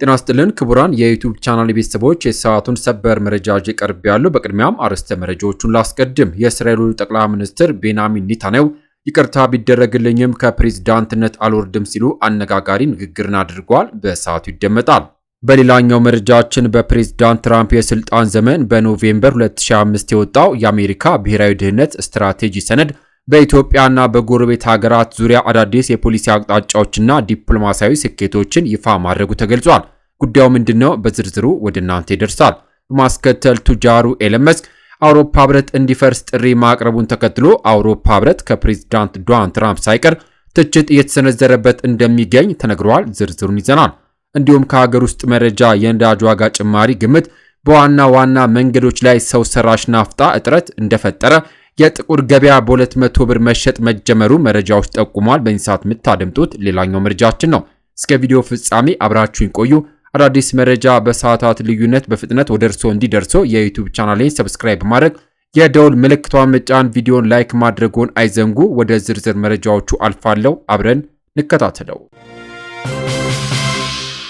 ጤና ይስጥልን ክቡራን የዩቲዩብ ቻናል ቤተሰቦች የሰዓቱን ሰበር መረጃዎች ይቀርብ ያሉ። በቅድሚያም አርዕስተ መረጃዎቹን ላስቀድም። የእስራኤሉ ጠቅላይ ሚኒስትር ቤንያሚን ኔታንያሁ ይቅርታ ቢደረግልኝም ከፕሬዝዳንትነት አልወርድም ሲሉ አነጋጋሪ ንግግርን አድርገዋል። በሰዓቱ ይደመጣል። በሌላኛው መረጃችን በፕሬዝዳንት ትራምፕ የስልጣን ዘመን በኖቬምበር 2025 የወጣው የአሜሪካ ብሔራዊ ደህንነት ስትራቴጂ ሰነድ በኢትዮጵያና በጎረቤት ሀገራት ዙሪያ አዳዲስ የፖሊሲ አቅጣጫዎችና ዲፕሎማሲያዊ ስኬቶችን ይፋ ማድረጉ ተገልጿል። ጉዳዩ ምንድነው? በዝርዝሩ ወደ እናንተ ይደርሳል። በማስከተል ቱጃሩ ኤለን መስክ አውሮፓ ህብረት እንዲፈርስ ጥሪ ማቅረቡን ተከትሎ አውሮፓ ህብረት ከፕሬዝዳንት ዶናልድ ትራምፕ ሳይቀር ትችት እየተሰነዘረበት እንደሚገኝ ተነግሯል። ዝርዝሩን ይዘናል። እንዲሁም ከሀገር ውስጥ መረጃ የነዳጅ ዋጋ ጭማሪ ግምት በዋና ዋና መንገዶች ላይ ሰው ሰራሽ ናፍጣ እጥረት እንደፈጠረ የጥቁር ገበያ በ200 ብር መሸጥ መጀመሩ መረጃዎች ጠቁሟል። በዚህ ሰዓት የምታደምጡት ሌላኛው መረጃችን ነው። እስከ ቪዲዮ ፍጻሜ አብራችሁን ቆዩ። አዳዲስ መረጃ በሰዓታት ልዩነት በፍጥነት ወደ እርስዎ እንዲደርሶ የዩቲዩብ ቻናሌን ሰብስክራይብ በማድረግ የደውል ምልክቷን መጫን፣ ቪዲዮን ላይክ ማድረግዎን አይዘንጉ። ወደ ዝርዝር መረጃዎቹ አልፋለሁ። አብረን እንከታተለው።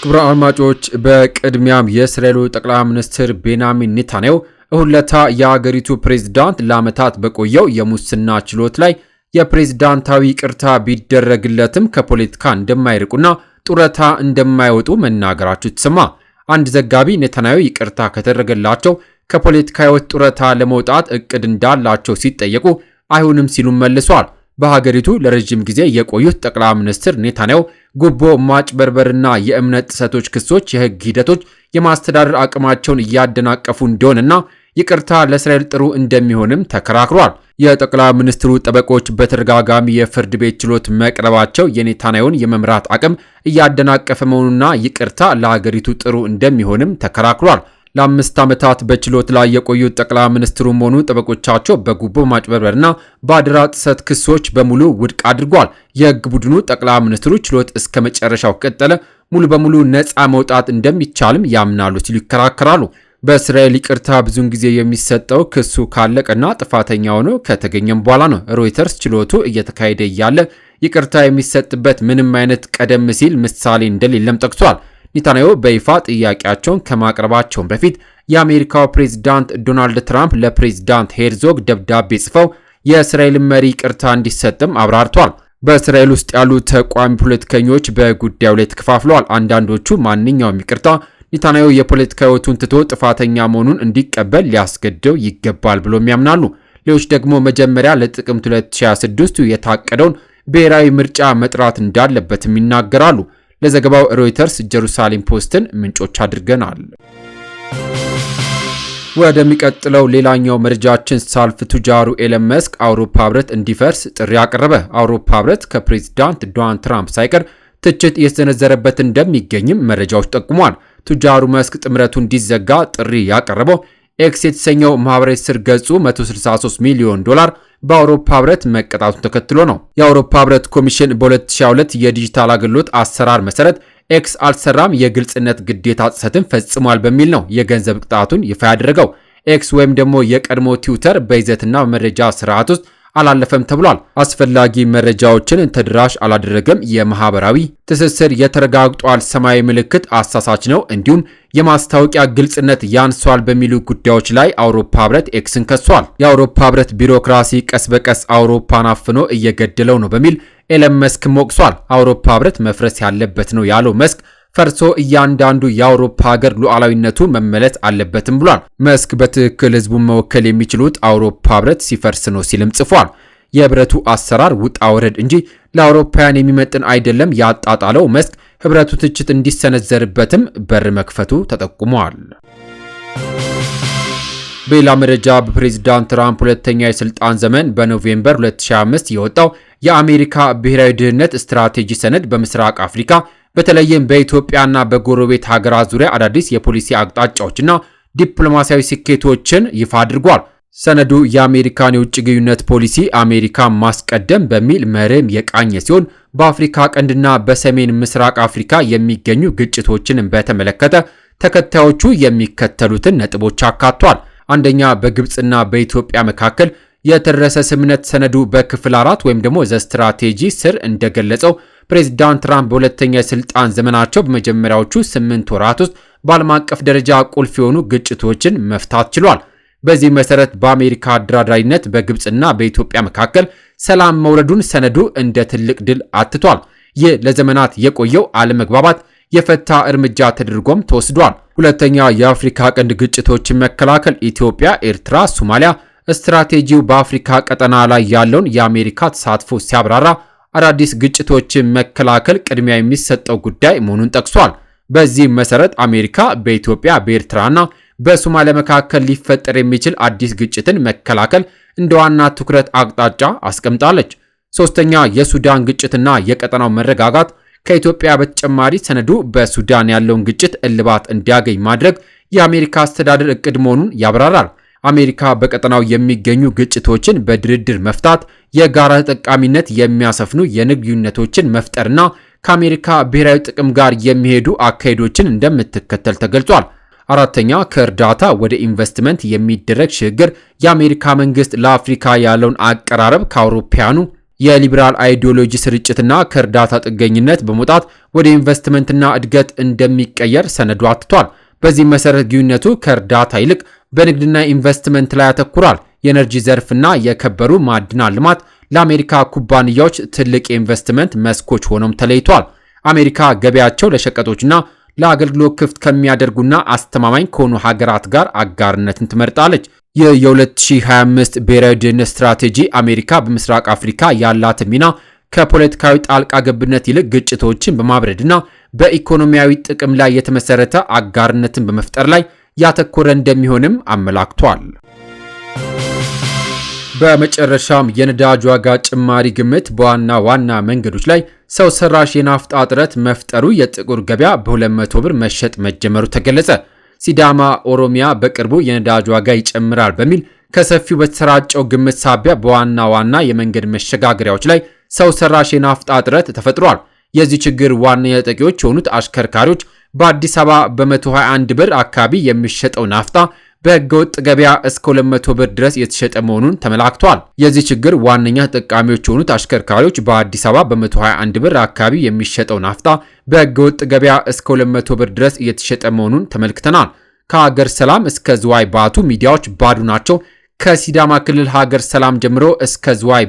ክቡራን አድማጮች፣ በቅድሚያም የእስራኤሉ ጠቅላይ ሚኒስትር ቤንያሚን ኔታንያሁ እሁድ ዕለት የአገሪቱ ፕሬዝዳንት ለዓመታት በቆየው የሙስና ችሎት ላይ የፕሬዝዳንታዊ ይቅርታ ቢደረግለትም ከፖለቲካ እንደማይርቁና ጡረታ እንደማይወጡ መናገራቸው ተሰማ። አንድ ዘጋቢ ኔታንያሁ ይቅርታ ከተደረገላቸው ከፖለቲካ ሕይወት ጡረታ ለመውጣት እቅድ እንዳላቸው ሲጠየቁ አይሆንም ሲሉ መልሰዋል። በሀገሪቱ ለረጅም ጊዜ የቆዩት ጠቅላይ ሚኒስትር ኔታንያሁ ጉቦ፣ ማጭበርበርና የእምነት ጥሰቶች ክሶች የሕግ ሂደቶች የማስተዳደር አቅማቸውን እያደናቀፉ እንደሆነና ይቅርታ ለእስራኤል ጥሩ እንደሚሆንም ተከራክሯል። የጠቅላይ ሚኒስትሩ ጠበቆች በተደጋጋሚ የፍርድ ቤት ችሎት መቅረባቸው የኔታንያሁን የመምራት አቅም እያደናቀፈ መሆኑና ይቅርታ ለሀገሪቱ ጥሩ እንደሚሆንም ተከራክሯል። ለ5 ዓመታት በችሎት ላይ የቆዩት ጠቅላይ ሚኒስትሩም ሆኑ ጠበቆቻቸው በጉቦ ማጭበርበርና በአደራ ጥሰት ክሶች በሙሉ ውድቅ አድርጓል። የሕግ ቡድኑ ጠቅላይ ሚኒስትሩ ችሎት እስከ መጨረሻው ቀጠለ ሙሉ በሙሉ ነፃ መውጣት እንደሚቻልም ያምናሉ ሲሉ ይከራከራሉ። በእስራኤል ይቅርታ ብዙውን ጊዜ የሚሰጠው ክሱ ካለቀና ጥፋተኛ ሆኖ ከተገኘም በኋላ ነው። ሮይተርስ ችሎቱ እየተካሄደ እያለ ይቅርታ የሚሰጥበት ምንም አይነት ቀደም ሲል ምሳሌ እንደሌለም ጠቅሷል። ኔታንያሁ በይፋ ጥያቄያቸውን ከማቅረባቸው በፊት የአሜሪካው ፕሬዝዳንት ዶናልድ ትራምፕ ለፕሬዝዳንት ሄርዞግ ደብዳቤ ጽፈው የእስራኤል መሪ ይቅርታ እንዲሰጥም አብራርቷል። በእስራኤል ውስጥ ያሉ ተቋሚ ፖለቲከኞች በጉዳዩ ላይ ተከፋፍለዋል። አንዳንዶቹ ማንኛውም ይቅርታ ኔታንያሁ የፖለቲካ ሕይወቱን ትቶ ጥፋተኛ መሆኑን እንዲቀበል ሊያስገድደው ይገባል ብሎም ያምናሉ። ሌሎች ደግሞ መጀመሪያ ለጥቅምት 2026 የታቀደውን ብሔራዊ ምርጫ መጥራት እንዳለበትም ይናገራሉ። ለዘገባው ሮይተርስ ጀሩሳሌም ፖስትን ምንጮች አድርገናል። ወደሚቀጥለው ሌላኛው መረጃችን ሳልፍ ቱጃሩ ኤለን መስክ አውሮፓ ህብረት እንዲፈርስ ጥሪ አቀረበ። አውሮፓ ህብረት ከፕሬዝዳንት ዶናልድ ትራምፕ ሳይቀር ትችት እየተሰነዘረበት እንደሚገኝም መረጃዎች ጠቁሟል። ቱጃሩ መስክ ጥምረቱ እንዲዘጋ ጥሪ ያቀረበው ኤክስ የተሰኘው ማህበራዊ ስር ገጹ $163 ሚሊዮን በአውሮፓ ህብረት መቀጣቱን ተከትሎ ነው። የአውሮፓ ህብረት ኮሚሽን በ2022 የዲጂታል አገልግሎት አሰራር መሰረት ኤክስ አልሰራም፣ የግልጽነት ግዴታ ጥሰትን ፈጽሟል በሚል ነው የገንዘብ ቅጣቱን ይፋ ያደረገው። ኤክስ ወይም ደግሞ የቀድሞ ትዊተር በይዘትና በመረጃ ስርዓት ውስጥ አላለፈም ተብሏል። አስፈላጊ መረጃዎችን ተደራሽ አላደረገም፣ የማህበራዊ ትስስር የተረጋግጧል፣ ሰማያዊ ምልክት አሳሳች ነው፣ እንዲሁም የማስታወቂያ ግልጽነት ያንሷል በሚሉ ጉዳዮች ላይ አውሮፓ ህብረት ኤክስን ከሷል። የአውሮፓ ህብረት ቢሮክራሲ ቀስ በቀስ አውሮፓን አፍኖ እየገደለው ነው በሚል ኤለን መስክ ሞቅሷል። አውሮፓ ህብረት መፍረስ ያለበት ነው ያለው መስክ ፈርሶ እያንዳንዱ የአውሮፓ ሀገር ሉዓላዊነቱ መመለስ አለበትም ብሏል። መስክ በትክክል ህዝቡን መወከል የሚችሉት አውሮፓ ህብረት ሲፈርስ ነው ሲልም ጽፏል። የህብረቱ አሰራር ውጣ ወረድ እንጂ ለአውሮፓውያን የሚመጥን አይደለም ያጣጣለው መስክ ህብረቱ ትችት እንዲሰነዘርበትም በር መክፈቱ ተጠቁሟል። በሌላ መረጃ በፕሬዝዳንት ትራምፕ ሁለተኛ የስልጣን ዘመን በኖቬምበር 2025 የወጣው የአሜሪካ ብሔራዊ ደህንነት ስትራቴጂ ሰነድ በምስራቅ አፍሪካ በተለይም በኢትዮጵያና በጎረቤት ሀገራት ዙሪያ አዳዲስ የፖሊሲ አቅጣጫዎችና ዲፕሎማሲያዊ ስኬቶችን ይፋ አድርጓል። ሰነዱ የአሜሪካን የውጭ ግንኙነት ፖሊሲ አሜሪካን ማስቀደም በሚል መርህም የቃኘ ሲሆን በአፍሪካ ቀንድና በሰሜን ምስራቅ አፍሪካ የሚገኙ ግጭቶችን በተመለከተ ተከታዮቹ የሚከተሉትን ነጥቦች አካቷል። አንደኛ፣ በግብጽና በኢትዮጵያ መካከል የተደረሰ ስምምነት። ሰነዱ በክፍል 4 ወይም ደግሞ ዘ ስትራቴጂ ስር እንደገለጸው ፕሬዝዳንት ትራምፕ በሁለተኛ የስልጣን ዘመናቸው በመጀመሪያዎቹ 8 ወራት ውስጥ በዓለም አቀፍ ደረጃ ቁልፍ የሆኑ ግጭቶችን መፍታት ችሏል። በዚህ መሰረት በአሜሪካ አደራዳሪነት በግብፅና በኢትዮጵያ መካከል ሰላም መውረዱን ሰነዱ እንደ ትልቅ ድል አትቷል። ይህ ለዘመናት የቆየው አለመግባባት የፈታ እርምጃ ተደርጎም ተወስዷል። ሁለተኛ፣ የአፍሪካ ቀንድ ግጭቶችን መከላከል ኢትዮጵያ፣ ኤርትራ፣ ሶማሊያ ስትራቴጂው በአፍሪካ ቀጠና ላይ ያለውን የአሜሪካ ተሳትፎ ሲያብራራ አዳዲስ ግጭቶችን መከላከል ቅድሚያ የሚሰጠው ጉዳይ መሆኑን ጠቅሷል። በዚህ መሰረት አሜሪካ በኢትዮጵያ በኤርትራና በሶማሊያ መካከል ሊፈጠር የሚችል አዲስ ግጭትን መከላከል እንደ ዋና ትኩረት አቅጣጫ አስቀምጣለች። ሶስተኛ፣ የሱዳን ግጭትና የቀጠናው መረጋጋት ከኢትዮጵያ በተጨማሪ ሰነዱ በሱዳን ያለውን ግጭት እልባት እንዲያገኝ ማድረግ የአሜሪካ አስተዳደር እቅድ መሆኑን ያብራራል። አሜሪካ በቀጠናው የሚገኙ ግጭቶችን በድርድር መፍታት፣ የጋራ ተጠቃሚነት የሚያሰፍኑ የንግድ ግንኙነቶችን መፍጠርና ከአሜሪካ ብሔራዊ ጥቅም ጋር የሚሄዱ አካሄዶችን እንደምትከተል ተገልጿል። አራተኛ፣ ከእርዳታ ወደ ኢንቨስትመንት የሚደረግ ሽግግር የአሜሪካ መንግስት ለአፍሪካ ያለውን አቀራረብ ከአውሮፓውያኑ የሊበራል አይዲዮሎጂ ስርጭትና ከእርዳታ ጥገኝነት በመውጣት ወደ ኢንቨስትመንትና እድገት እንደሚቀየር ሰነዱ አትቷል። በዚህ መሰረት ግንኙነቱ ከእርዳታ ይልቅ በንግድና ኢንቨስትመንት ላይ ያተኩራል። የኤነርጂ ዘርፍና የከበሩ ማዕድናት ልማት ለአሜሪካ ኩባንያዎች ትልቅ የኢንቨስትመንት መስኮች ሆነው ተለይቷል። አሜሪካ ገበያቸው ለሸቀጦችና ለአገልግሎት ክፍት ከሚያደርጉና አስተማማኝ ከሆኑ ሀገራት ጋር አጋርነትን ትመርጣለች። ይህ የ2025 ብሔራዊ ደህንነት ስትራቴጂ አሜሪካ በምስራቅ አፍሪካ ያላት ሚና ከፖለቲካዊ ጣልቃ ገብነት ይልቅ ግጭቶችን በማብረድና በኢኮኖሚያዊ ጥቅም ላይ የተመሰረተ አጋርነትን በመፍጠር ላይ ያተኮረ እንደሚሆንም አመላክቷል። በመጨረሻም የነዳጅ ዋጋ ጭማሪ ግምት በዋና ዋና መንገዶች ላይ ሰው ሰራሽ የናፍጣ እጥረት መፍጠሩ የጥቁር ገበያ በ200 ብር መሸጥ መጀመሩ ተገለጸ። ሲዳማ ኦሮሚያ በቅርቡ የነዳጅ ዋጋ ይጨምራል በሚል ከሰፊው በተሰራጨው ግምት ሳቢያ በዋና ዋና የመንገድ መሸጋገሪያዎች ላይ ሰው ሰራሽ የናፍጣ እጥረት ተፈጥሯል። የዚህ ችግር ዋነኛ ተጠቂዎች የሆኑት አሽከርካሪዎች በአዲስ አበባ በ121 ብር አካባቢ የሚሸጠው ናፍጣ በህገወጥ ገበያ እስከ 200 ብር ድረስ የተሸጠ መሆኑን ተመላክቷል። የዚህ ችግር ዋነኛ ተጠቃሚዎች የሆኑት አሽከርካሪዎች በአዲስ አበባ በ121 ብር አካባቢ የሚሸጠው ናፍጣ በህገወጥ ገበያ እስከ 200 ብር ድረስ የተሸጠ መሆኑን ተመልክተናል። ከሀገር ሰላም እስከ ዝዋይ ባቱ ሚዲያዎች ባዶ ናቸው። ከሲዳማ ክልል ሀገር ሰላም ጀምሮ እስከ ዝዋይ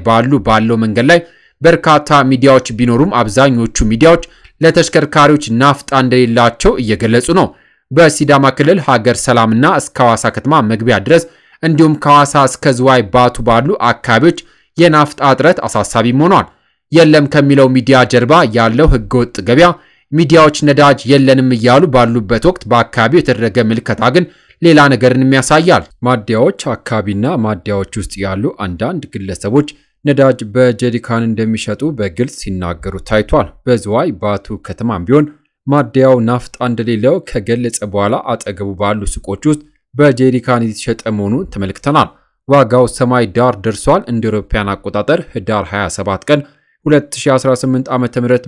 ባለው መንገድ ላይ በርካታ ሚዲያዎች ቢኖሩም አብዛኞቹ ሚዲያዎች ለተሽከርካሪዎች ናፍጣ እንደሌላቸው እየገለጹ ነው። በሲዳማ ክልል ሀገር ሰላምና እስከ ሐዋሳ ከተማ መግቢያ ድረስ እንዲሁም ከሐዋሳ እስከ ዝዋይ ባቱ ባሉ አካባቢዎች የናፍጣ እጥረት አሳሳቢ ሆኗል። የለም ከሚለው ሚዲያ ጀርባ ያለው ህገወጥ ገበያ ሚዲያዎች ነዳጅ የለንም እያሉ ባሉበት ወቅት በአካባቢው የተደረገ ምልከታ ግን ሌላ ነገርን ያሳያል። ማደያዎች አካባቢና ማደያዎች ውስጥ ያሉ አንዳንድ ግለሰቦች ነዳጅ በጀሪካን እንደሚሸጡ በግልጽ ሲናገሩ ታይቷል። በዝዋይ ባቱ ከተማም ቢሆን ማደያው ናፍጣ እንደሌለው ከገለጸ በኋላ አጠገቡ ባሉ ሱቆች ውስጥ በጀሪካን የተሸጠ መሆኑን ተመልክተናል። ዋጋው ሰማይ ዳር ደርሷል። እንደ አውሮፓውያን አቆጣጠር ህዳር 27 ቀን 2018 ዓ.ም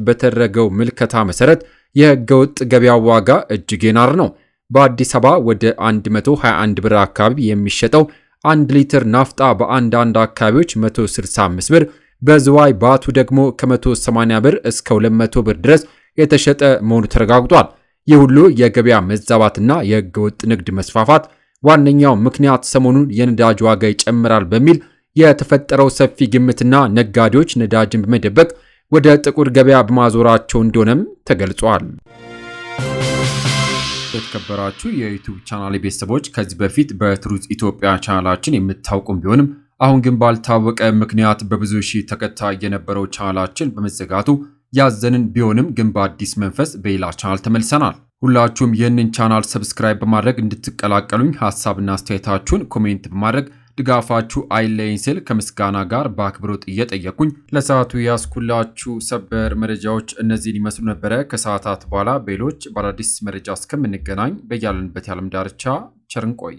በተደረገው ምልከታ መሰረት የህገወጥ ገበያው ዋጋ እጅግ የናረ ነው። በአዲስ አበባ ወደ 121 ብር አካባቢ የሚሸጠው 1 ሊትር ናፍጣ በአንዳንድ አካባቢዎች 165 ብር፣ በዝዋይ ባቱ ደግሞ ከ180 ብር እስከ 200 ብር ድረስ የተሸጠ መሆኑ ተረጋግጧል። ይህ ሁሉ የገበያ መዛባትና የህገወጥ ንግድ መስፋፋት ዋነኛው ምክንያት ሰሞኑን የነዳጅ ዋጋ ይጨምራል በሚል የተፈጠረው ሰፊ ግምትና ነጋዴዎች ነዳጅን በመደበቅ ወደ ጥቁር ገበያ በማዞራቸው እንደሆነም ተገልጿል። የተከበራችሁ የዩቲዩብ ቻናል ቤተሰቦች ከዚህ በፊት በትሩዝ ኢትዮጵያ ቻናላችን የምታውቁም ቢሆንም አሁን ግን ባልታወቀ ምክንያት በብዙ ሺህ ተከታይ የነበረው ቻናላችን በመዘጋቱ ያዘንን ቢሆንም ግን በአዲስ መንፈስ በሌላ ቻናል ተመልሰናል። ሁላችሁም ይህንን ቻናል ሰብስክራይብ በማድረግ እንድትቀላቀሉኝ ሐሳብና አስተያየታችሁን ኮሜንት በማድረግ ድጋፋችሁ አይለይኝ ስል ከምስጋና ጋር በአክብሮት እየጠየቁኝ ለሰዓቱ ያስኩላችሁ ሰበር መረጃዎች እነዚህን ይመስሉ ነበረ። ከሰዓታት በኋላ በሌሎች በአዳዲስ መረጃ እስከምንገናኝ በያለንበት የዓለም ዳርቻ ቸር እንቆይ።